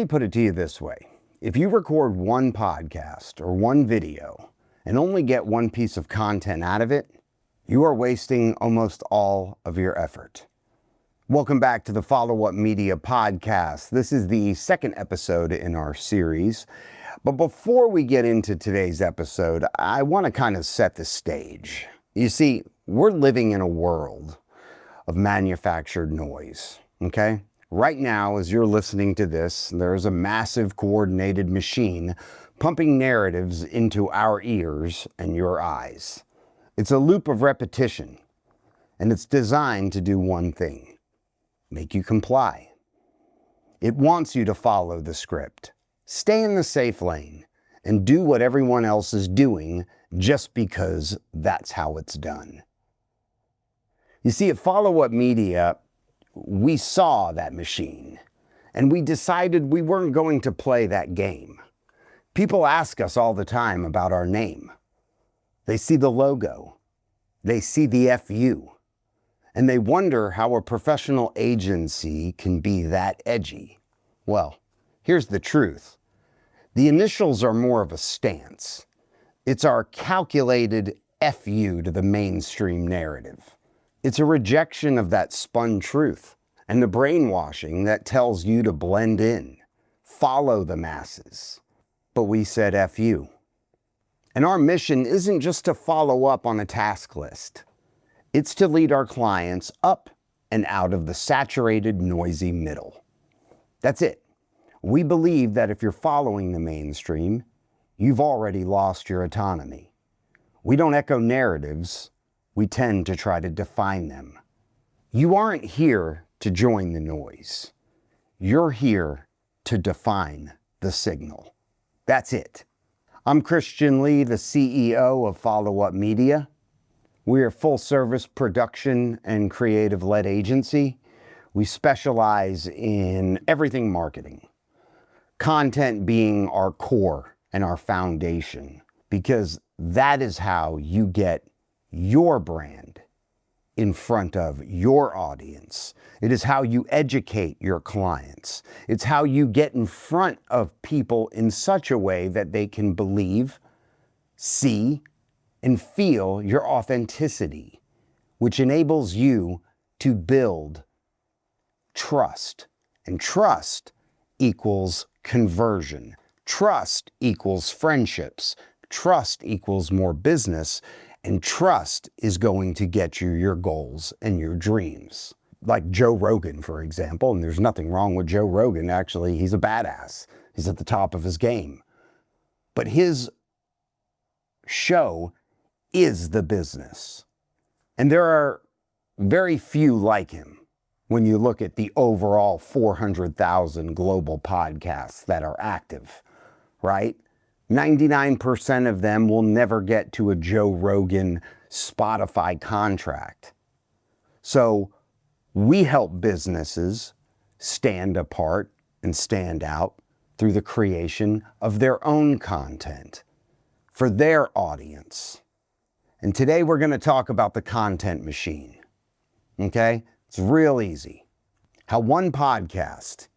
me put it to you this way. If you record one podcast or one video and only get one piece of content out of it, you are wasting almost all of your effort. Welcome back to the Follow Up Media podcast. This is the second episode in our series. But before we get into today's episode, I want to kind of set the stage. You see, we're living in a world of manufactured noise, okay? Right now, as you're listening to this, there's a massive coordinated machine pumping narratives into our ears and your eyes. It's a loop of repetition, and it's designed to do one thing: make you comply. It wants you to follow the script, stay in the safe lane, and do what everyone else is doing just because that's how it's done. You see, at Follow Up Media, we saw that machine, and we decided we weren't going to play that game. People ask us all the time about our name. They see the logo, they see the FU, and they wonder how a professional agency can be that edgy. Well, here's the truth. The initials are more of a stance. It's our calculated FU to the mainstream narrative. It's a rejection of that spun truth and the brainwashing that tells you to blend in, follow the masses. But we said FU. And our mission isn't just to follow up on a task list. It's to lead our clients up and out of the saturated, noisy middle. That's it. We believe that if you're following the mainstream, you've already lost your autonomy. We don't echo narratives. We tend to try to define them. You aren't here to join the noise. You're here to define the signal. That's it. I'm Khristian Lee, the CEO of Follow Up Media. We're a full-service production and creative-led agency. We specialize in everything marketing, content being our core and our foundation, because that is how you get your brand in front of your audience. It is how you educate your clients. It's how you get in front of people in such a way that they can believe, see, and feel your authenticity, which enables you to build trust. And trust equals conversion. Trust equals friendships. Trust equals more business. And trust is going to get you your goals and your dreams. Like Joe Rogan, for example, and there's nothing wrong with Joe Rogan. Actually, he's a badass. He's at the top of his game. But his show is the business. And there are very few like him when you look at the overall 400,000 global podcasts that are active, right? 99% of them will never get to a Joe Rogan Spotify contract. So we help businesses stand apart and stand out through the creation of their own content for their audience. And today we're going to talk about the content machine. Okay? It's real easy. How one podcast,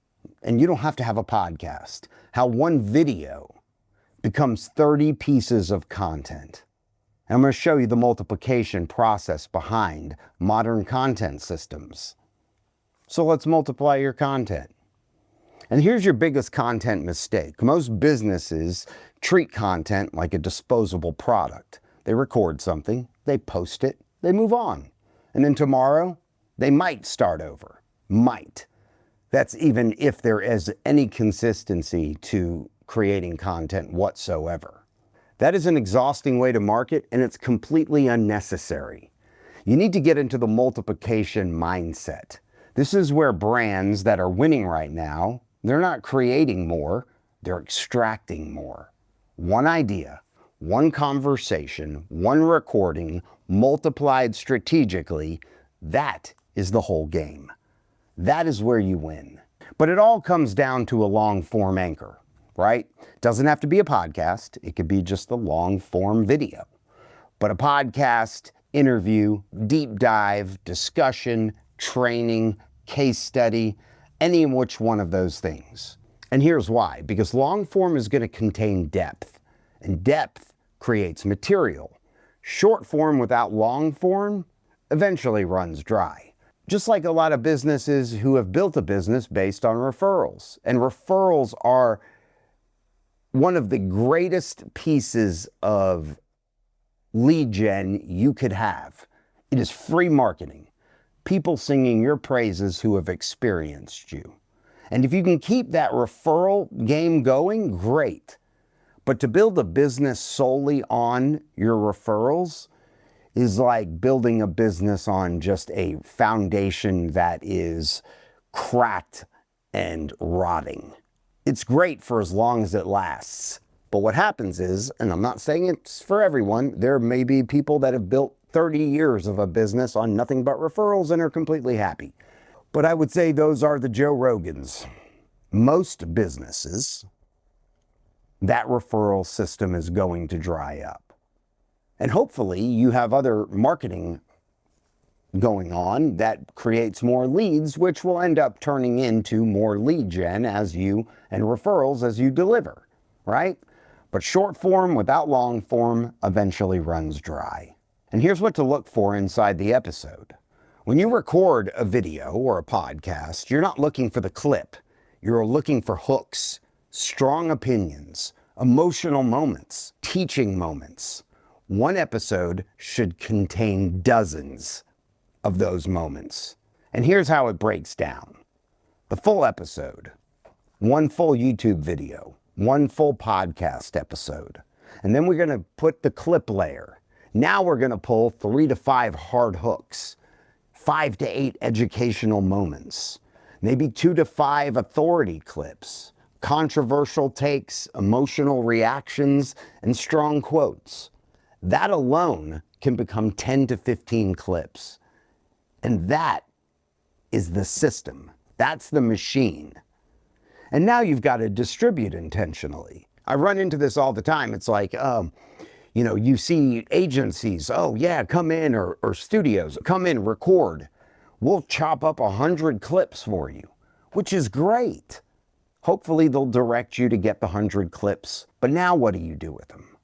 and you don't have to have a podcast, how one video becomes 30 pieces of content. And I'm going to show you the multiplication process behind modern content systems. So let's multiply your content. And here's your biggest content mistake. Most businesses treat content like a disposable product. They record something, they post it, they move on. And then tomorrow, they might start over. Might. That's even if there is any consistency to creating content whatsoever. That is an exhausting way to market, and it's completely unnecessary. You need to get into the multiplication mindset. This is where brands that are winning right now, they're not creating more, they're extracting more. One idea, one conversation, one recording, multiplied strategically, that is the whole game. That is where you win. But it all comes down to a long-form anchor. Right? Doesn't have to be a podcast. It could be just a long form video. But a podcast, interview, deep dive, discussion, training, case study, any of which one of those things. And here's why. Because long form is going to contain depth, and depth creates material. Short form without long form eventually runs dry. Just like a lot of businesses who have built a business based on referrals. And referrals are one of the greatest pieces of lead gen you could have. It is free marketing. People singing your praises who have experienced you. And if you can keep that referral game going, great. But to build a business solely on your referrals is like building a business on just a foundation that is cracked and rotting. It's great for as long as it lasts. But what happens is, and I'm not saying it's for everyone, there may be people that have built 30 years of a business on nothing but referrals and are completely happy. But I would say those are the Joe Rogans. Most businesses, that referral system is going to dry up. And hopefully you have other marketing going on that creates more leads, which will end up turning into more lead gen and referrals as you deliver, right? But short form without long form eventually runs dry. And here's what to look for inside the episode. When you record a video or a podcast, you're not looking for the clip. You're looking for hooks, strong opinions, emotional moments, teaching moments. One episode should contain dozens of those moments. And here's how it breaks down. The full episode, one full YouTube video, one full podcast episode. And then we're going to put the clip layer. Now we're going to pull 3 to 5 hard hooks, 5 to 8 educational moments, maybe 2 to 5 authority clips, controversial takes, emotional reactions, and strong quotes. That alone can become 10 to 15 clips. And that is the system. That's the machine. And now you've got to distribute intentionally. I run into this all the time. It's like, you see agencies, oh yeah, come in, or studios, come in, record. We'll chop up 100 clips for you, which is great. Hopefully they'll direct you to get the 100 clips. But now what do you do with them?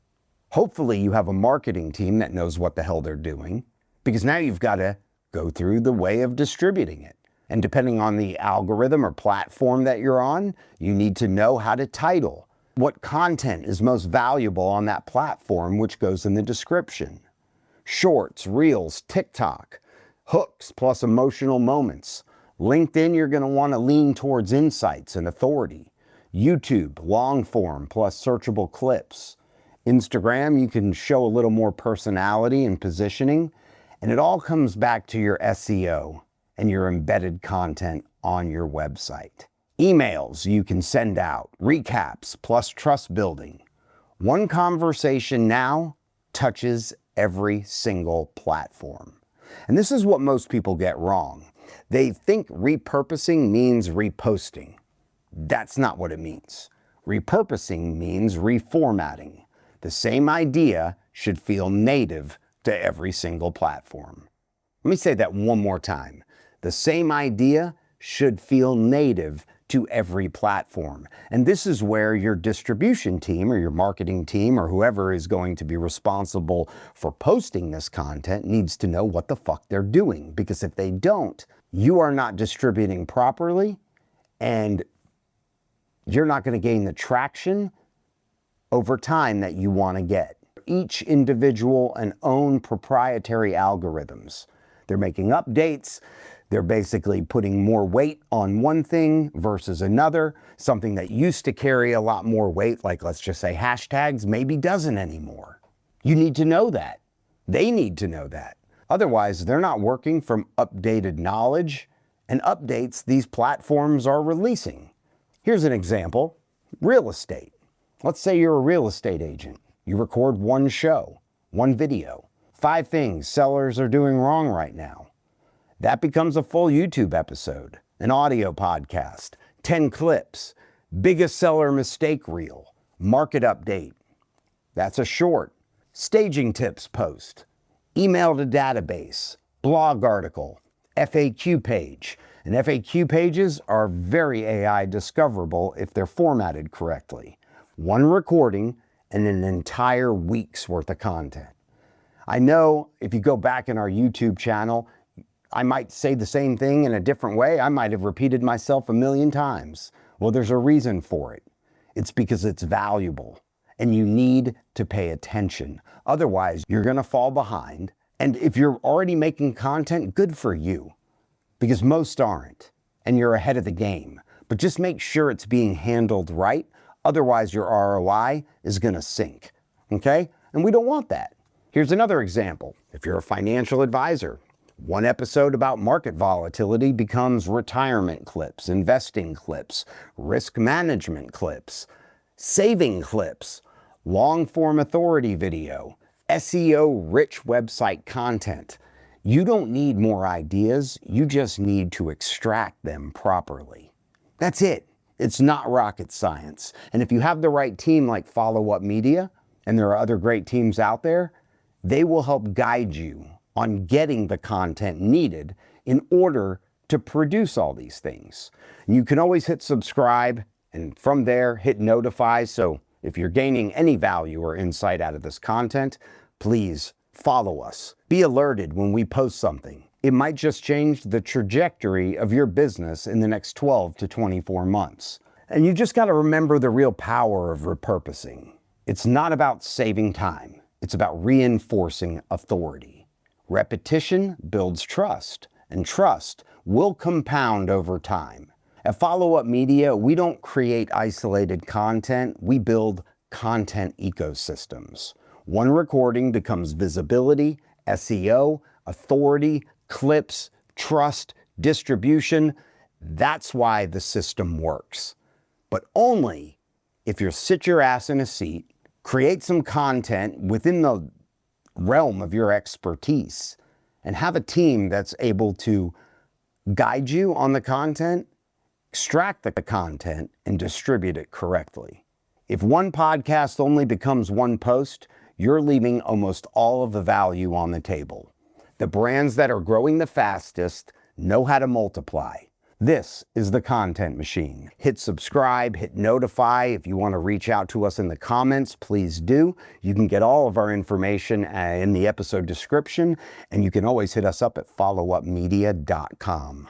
Hopefully you have a marketing team that knows what the hell they're doing, because now you've got to go through the way of distributing it. And depending on the algorithm or platform that you're on, you need to know how to title. What content is most valuable on that platform, which goes in the description. Shorts, reels, TikTok, hooks plus emotional moments. LinkedIn, you're going to want to lean towards insights and authority. YouTube, long form plus searchable clips. Instagram, you can show a little more personality and positioning. And it all comes back to your SEO and your embedded content on your website. Emails you can send out, recaps plus trust building. One conversation now touches every single platform. And this is what most people get wrong. They think repurposing means reposting. That's not what it means. Repurposing means reformatting. The same idea should feel native to every single platform. Let me say that one more time. The same idea should feel native to every platform. And this is where your distribution team or your marketing team or whoever is going to be responsible for posting this content needs to know what the fuck they're doing. Because if they don't, you are not distributing properly and you're not going to gain the traction over time that you want to get. Each individual and own proprietary algorithms. They're making updates. They're basically putting more weight on one thing versus another. Something that used to carry a lot more weight, like let's just say hashtags, maybe doesn't anymore. You need to know that. They need to know that. Otherwise, they're not working from updated knowledge and updates these platforms are releasing. Here's an example. Real estate. Let's say you're a real estate agent. You record one show, one video. 5 things sellers are doing wrong right now. That becomes a full YouTube episode, an audio podcast, 10 clips, biggest seller mistake reel, market update. That's a short. Staging tips post, email to database, blog article, FAQ page. And FAQ pages are very AI discoverable if they're formatted correctly. One recording and an entire week's worth of content. I know if you go back in our YouTube channel, I might say the same thing in a different way. I might have repeated myself a million times. Well, there's a reason for it. It's because it's valuable and you need to pay attention. Otherwise, you're going to fall behind. And if you're already making content, good for you, because most aren't, and you're ahead of the game. But just make sure it's being handled right. Otherwise, your ROI is going to sink. Okay? And we don't want that. Here's another example. If you're a financial advisor, one episode about market volatility becomes retirement clips, investing clips, risk management clips, saving clips, long-form authority video, SEO-rich website content. You don't need more ideas, you just need to extract them properly. That's it. It's not rocket science. And if you have the right team like Follow Up Media, and there are other great teams out there, they will help guide you on getting the content needed in order to produce all these things. And you can always hit subscribe, and from there hit notify, so if you're gaining any value or insight out of this content, please follow us. Be alerted when we post something. It might just change the trajectory of your business in the next 12 to 24 months. And you just got to remember the real power of repurposing. It's not about saving time. It's about reinforcing authority. Repetition builds trust, and trust will compound over time. At Follow Up Media, we don't create isolated content, we build content ecosystems. One recording becomes visibility, SEO, authority, clips, trust, distribution. That's why the system works. But only if you sit your ass in a seat, create some content within the realm of your expertise, and have a team that's able to guide you on the content, extract the content, and distribute it correctly. If one podcast only becomes one post, you're leaving almost all of the value on the table. The brands that are growing the fastest know how to multiply. This is the Content Machine. Hit subscribe, hit notify. If you want to reach out to us in the comments, please do. You can get all of our information in the episode description, and you can always hit us up at followupmedia.com.